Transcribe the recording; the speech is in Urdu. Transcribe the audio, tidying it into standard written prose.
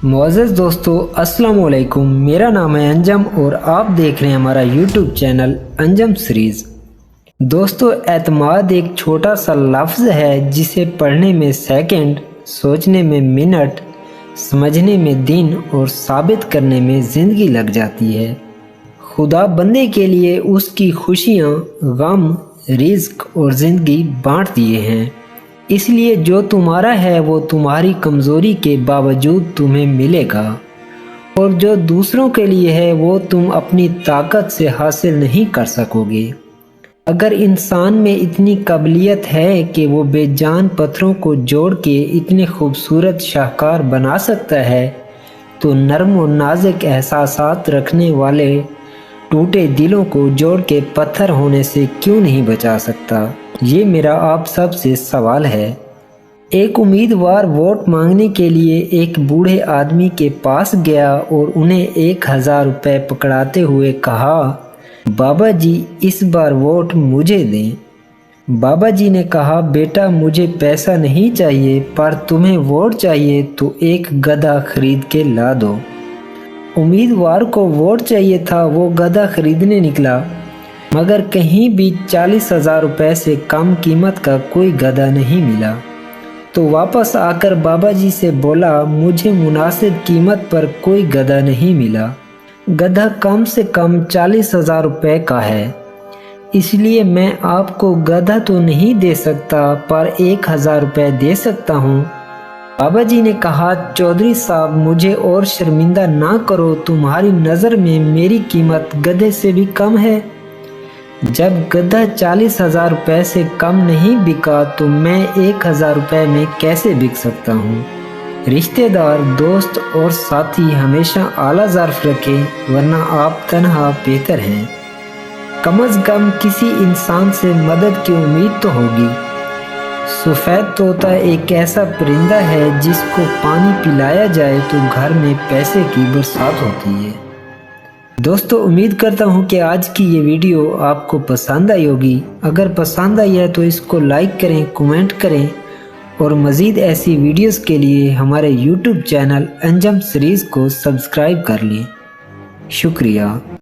معزز دوستو السلام علیکم، میرا نام ہے انجم اور آپ دیکھ رہے ہیں ہمارا یوٹیوب چینل انجم سیریز۔ دوستو، اعتماد ایک چھوٹا سا لفظ ہے جسے پڑھنے میں سیکنڈ، سوچنے میں منٹ، سمجھنے میں دن اور ثابت کرنے میں زندگی لگ جاتی ہے۔ خدا بندے کے لیے اس کی خوشیاں، غم، رزق اور زندگی بانٹ دیے ہیں، اس لیے جو تمہارا ہے وہ تمہاری کمزوری کے باوجود تمہیں ملے گا، اور جو دوسروں کے لیے ہے وہ تم اپنی طاقت سے حاصل نہیں کر سکو گے۔ اگر انسان میں اتنی قابلیت ہے کہ وہ بے جان پتھروں کو جوڑ کے اتنے خوبصورت شاہکار بنا سکتا ہے، تو نرم و نازک احساسات رکھنے والے ٹوٹے دلوں کو جوڑ کے پتھر ہونے سے کیوں نہیں بچا سکتا؟ یہ میرا آپ سب سے سوال ہے۔ ایک امیدوار ووٹ مانگنے کے لیے ایک بوڑھے آدمی کے پاس گیا اور انہیں 1000 روپے پکڑاتے ہوئے کہا، بابا جی اس بار ووٹ مجھے دیں۔ بابا جی نے کہا، بیٹا مجھے پیسہ نہیں چاہیے، پر تمہیں ووٹ چاہیے تو ایک گدھا خرید کے لا دو۔ امیدوار کو ووٹ چاہیے تھا، وہ گدھا خریدنے نکلا، مگر کہیں بھی 40,000 روپے سے کم قیمت کا کوئی گدھا نہیں ملا۔ تو واپس آ کر بابا جی سے بولا، مجھے مناسب قیمت پر کوئی گدھا نہیں ملا، گدھا کم سے کم 40,000 روپے کا ہے، اس لیے میں آپ کو گدھا تو نہیں دے سکتا پر 1000 روپے دے سکتا ہوں۔ بابا جی نے کہا، چودھری صاحب مجھے اور شرمندہ نہ کرو، تمہاری نظر میں میری قیمت گدھے سے بھی کم ہے۔ جب گدھا 40,000 روپے سے کم نہیں بکا تو میں 1000 روپے میں کیسے بک سکتا ہوں؟ رشتہ دار، دوست اور ساتھی ہمیشہ اعلیٰ ظرف رکھیں، ورنہ آپ تنہا بہتر ہیں۔ کم از کم کسی انسان سے مدد کی امید تو ہوگی۔ سفید طوطا ایک ایسا پرندہ ہے جس کو پانی پلایا جائے تو گھر میں پیسے کی برسات ہوتی ہے۔ دوستو، امید کرتا ہوں کہ آج کی یہ ویڈیو آپ کو پسند آئی ہوگی۔ اگر پسند آئی ہے تو اس کو لائک کریں، کومنٹ کریں، اور مزید ایسی ویڈیوز کے لیے ہمارے یوٹیوب چینل انجم سیریز کو سبسکرائب کر لیں۔ شکریہ۔